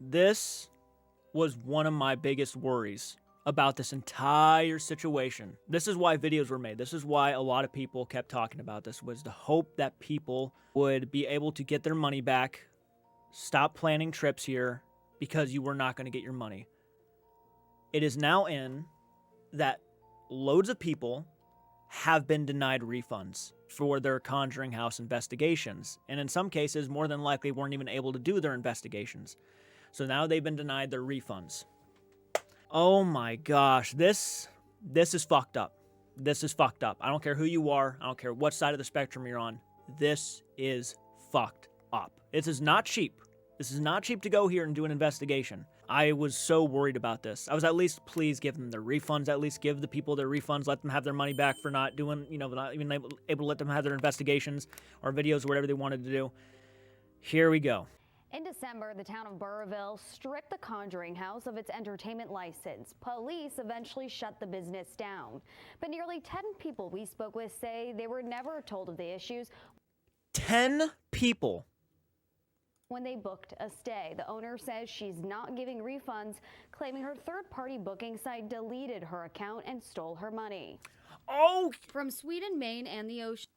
This was one of my biggest worries about this entire situation. This is why videos were made. This is why a lot of people kept talking about this, was the hope that people would be able to get their money back, stop planning trips here because you were not going to get your money. It is now in that loads of people have been denied refunds for their Conjuring House investigations. And in some cases, more than likely, weren't even able to do their investigations. So now they've been denied their refunds. Oh my gosh, this is fucked up. This is fucked up. I don't care who you are. I don't care what side of the spectrum you're on. This is fucked up. This is not cheap. This is not cheap to go here and do an investigation. I was so worried about this. I was at least, please give them their refunds. At least give the people their refunds. Let them have their money back for not doing, not even able to let them have their investigations or videos or whatever they wanted to do. Here we go. In December, the town of Burrillville stripped the Conjuring House of its entertainment license. Police eventually shut the business down. But nearly 10 people we spoke with say they were never told of the issues. 10 people. When they booked a stay, the owner says she's not giving refunds, claiming her third-party booking site deleted her account and stole her money. Oh! From Sweden, Maine, and the ocean.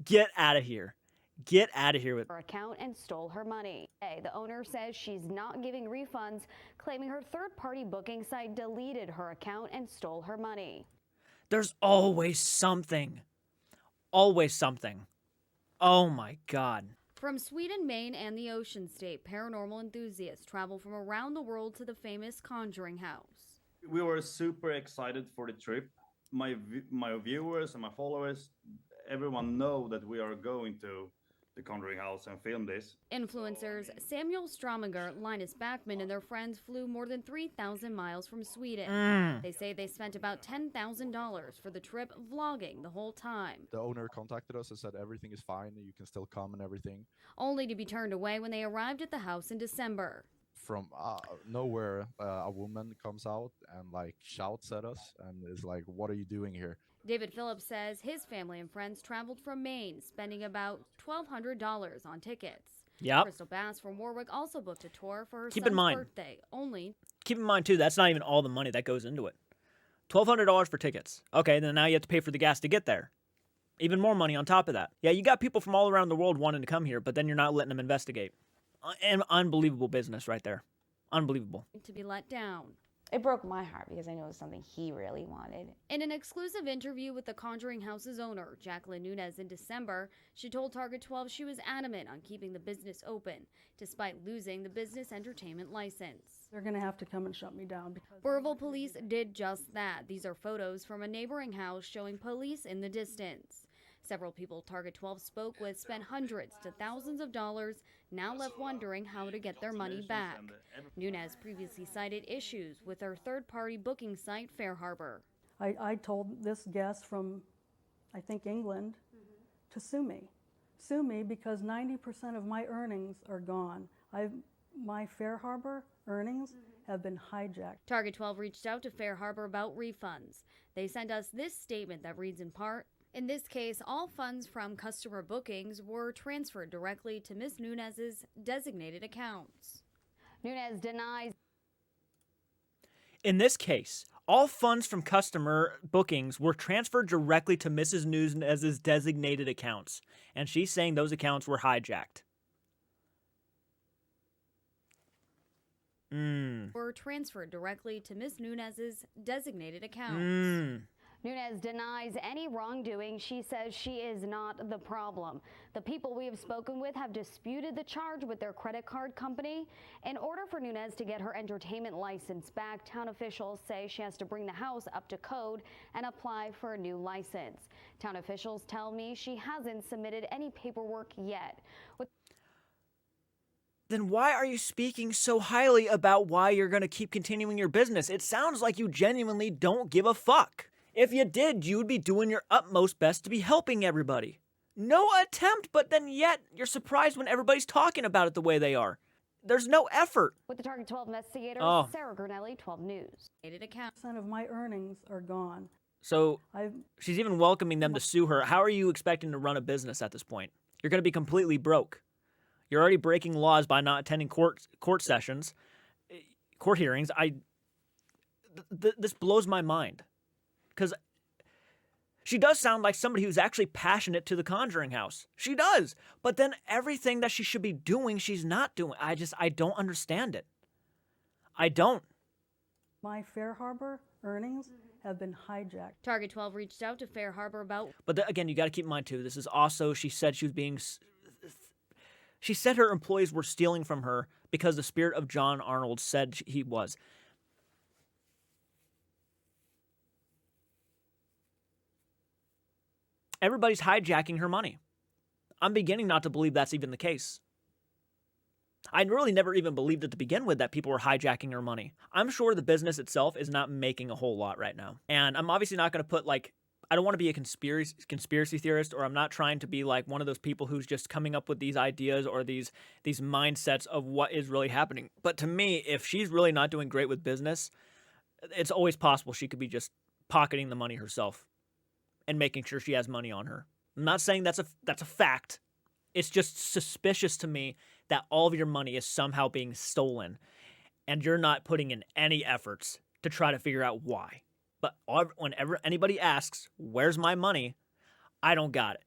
Get out of here. Get out of here with her account and stole her money. The owner says she's not giving refunds, claiming her third-party booking site deleted her account and stole her money. There's always something. Always something. Oh my God. From Sweden, Maine, and the Ocean State, paranormal enthusiasts travel from around the world to the famous Conjuring House. We were super excited for the trip. My viewers and my followers, everyone know that we are going to the Conjuring House and film this. Influencers Samuel Strominger, Linus Backman, and their friends flew more than 3,000 miles from Sweden. They say they spent about $10,000 for the trip, vlogging the whole time. The owner contacted us and said everything is fine, you can still come and everything. Only to be turned away when they arrived at the house in December. From nowhere, a woman comes out and shouts at us and is like, "What are you doing here?" David Phillips says his family and friends traveled from Maine, spending about $1,200 on tickets. Yep. Crystal Bass from Warwick also booked a tour for her Keep son's in mind. birthday. Keep in mind, too, that's not even all the money that goes into it. $1,200 for tickets. Okay, then now you have to pay for the gas to get there. Even more money on top of that. Yeah, you got people from all around the world wanting to come here, but then you're not letting them investigate. Unbelievable business right there. Unbelievable. To be let down. It broke my heart because I knew it was something he really wanted. In an exclusive interview with the Conjuring House's owner, Jacqueline Nunez, in December, she told Target 12 she was adamant on keeping the business open, despite losing the business entertainment license. They're going to have to come and shut me down. Burrillville police did just that. These are photos from a neighboring house showing police in the distance. Several people Target 12 spoke with spent hundreds to thousands of dollars, now left wondering how to get their money back. Nunez previously cited issues with her third-party booking site, Fair Harbor. I told this guest from, I think, England, to sue me. Sue me because 90% of my earnings are gone. My Fair Harbor earnings have been hijacked. Target 12 reached out to Fair Harbor about refunds. They sent us this statement that reads in part, "In this case, all funds from customer bookings were transferred directly to Ms. Nunez's designated accounts." Nunez denies. In this case, all funds from customer bookings were transferred directly to Mrs. Nunez's designated accounts, and she's saying those accounts were hijacked. Were transferred directly to Ms. Nunez's designated accounts. Nunez denies any wrongdoing. She says she is not the problem. The people we have spoken with have disputed the charge with their credit card company. In order for Nunez to get her entertainment license back, town officials say she has to bring the house up to code and apply for a new license. Town officials tell me she hasn't submitted any paperwork yet. Then why are you speaking so highly about why you're going to keep continuing your business? It sounds like you genuinely don't give a fuck. If you did, you would be doing your utmost best to be helping everybody. No attempt, but then yet you're surprised when everybody's talking about it the way they are. There's no effort. With the Target 12 investigator, Sarah Gurnelli, 12 News. Percent of my earnings are gone. So I've she's even welcoming them to sue her. How are you expecting to run a business at this point? You're going to be completely broke. You're already breaking laws by not attending court sessions, court hearings. This blows my mind because she does sound like somebody who's actually passionate to the Conjuring house. She does. But then everything that she should be doing, she's not doing. I don't understand it. I don't. my Fair Harbor earnings have been hijacked. Target 12 reached out to Fair Harbor about... But again, you got to keep in mind too, this is also, she said she was being... She said her employees were stealing from her because the spirit of John Arnold said he was. Everybody's hijacking her money. I'm beginning not to believe that's even the case. I really never even believed it to begin with that people were hijacking her money. I'm sure the business itself is not making a whole lot right now. And I'm obviously not going to put I don't want to be a conspiracy theorist, or I'm not trying to be like one of those people who's just coming up with these ideas or these mindsets of what is really happening. But to me, if she's really not doing great with business, it's always possible she could be just pocketing the money herself and making sure she has money on her. I'm not saying that's a fact. It's just suspicious to me that all of your money is somehow being stolen and you're not putting in any efforts to try to figure out why. But whenever anybody asks, where's my money? I don't got it.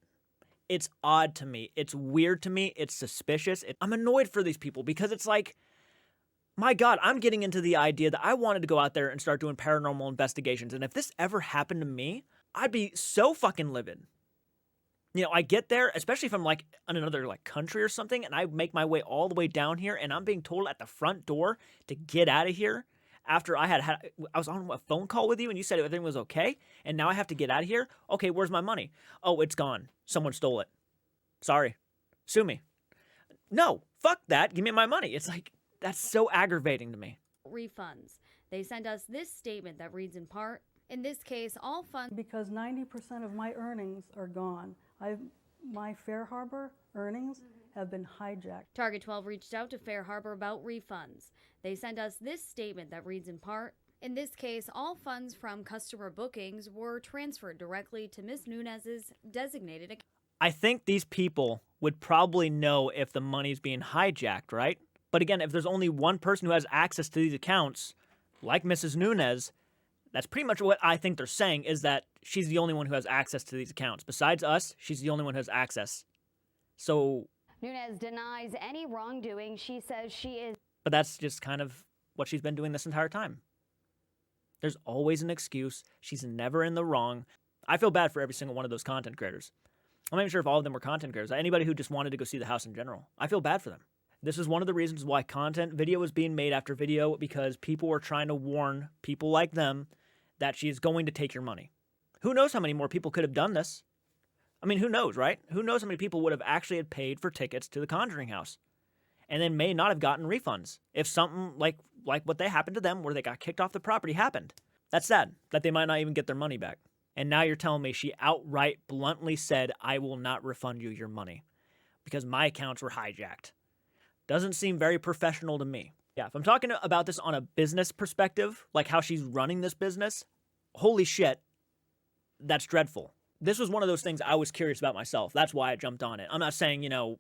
It's odd to me. It's weird to me. It's suspicious. I'm annoyed for these people because it's like, my God, I'm getting into the idea that I wanted to go out there and start doing paranormal investigations. And if this ever happened to me, I'd be so fucking livid. You know, I get there, especially if I'm like in another country or something, and I make my way all the way down here and I'm being told at the front door to get out of here after I was on a phone call with you and you said everything was okay, and now I have to get out of here? Okay, where's my money? Oh, it's gone. Someone stole it. Sorry. Sue me. No, fuck that. Give me my money. It's like, that's so aggravating to me. Refunds. They sent us this statement that reads in part, in this case, all funds... Because 90% of my earnings are gone. My Fair Harbor earnings have been hijacked. Target 12 reached out to Fair Harbor about refunds. They sent us this statement that reads in part, in this case, all funds from customer bookings were transferred directly to Ms. Nunez's designated account. I think these people would probably know if the money's being hijacked, right? But again, if there's only one person who has access to these accounts, like Mrs. Nunez, that's pretty much what I think they're saying, is that she's the only one who has access to these accounts. Besides us, she's the only one who has access. So... Nunez denies any wrongdoing. She says she is... But that's just kind of what she's been doing this entire time. There's always an excuse. She's never in the wrong. I feel bad for every single one of those content creators. I'm not even sure if all of them were content creators. Anybody who just wanted to go see the house in general. I feel bad for them. This is one of the reasons why video was being made after video, because people were trying to warn people like them that she is going to take your money. Who knows how many more people could have done this? I mean, who knows, right? Who knows how many people would have actually had paid for tickets to the Conjuring house and then may not have gotten refunds if something like what they happened to them where they got kicked off the property happened. That's sad that they might not even get their money back. And now you're telling me she outright bluntly said, I will not refund you your money because my accounts were hijacked. Doesn't seem very professional to me. Yeah, if I'm talking about this on a business perspective, like how she's running this business, holy shit, that's dreadful. This was one of those things I was curious about myself. That's why I jumped on it. I'm not saying, I'm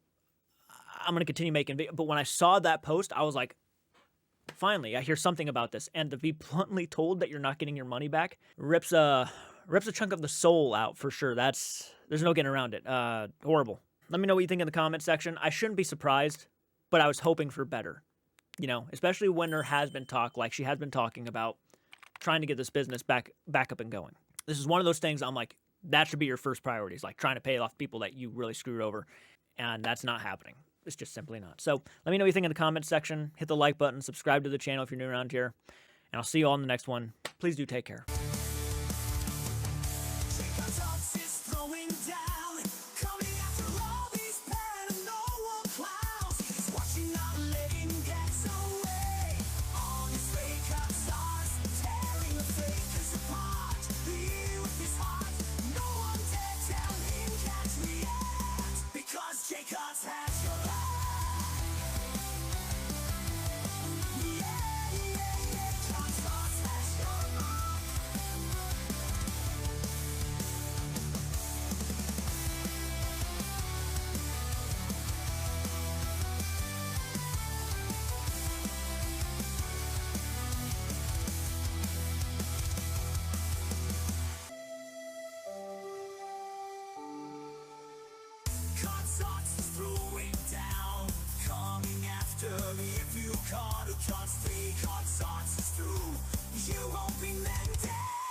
going to continue making videos, but when I saw that post, I was like, finally, I hear something about this. And to be bluntly told that you're not getting your money back rips a chunk of the soul out for sure. There's no getting around it. Horrible. Let me know what you think in the comment section. I shouldn't be surprised, but I was hoping for better. Especially when there has been talk, like she has been talking about trying to get this business back up and going. This is one of those things I'm like, that should be your first priority, is like trying to pay off people that you really screwed over. And that's not happening. It's just simply not. So let me know what you think in the comment section. Hit the like button, subscribe to the channel if you're new around here. And I'll see you all in the next one. Please do take care. if you can't speak on answers through, you won't be mended.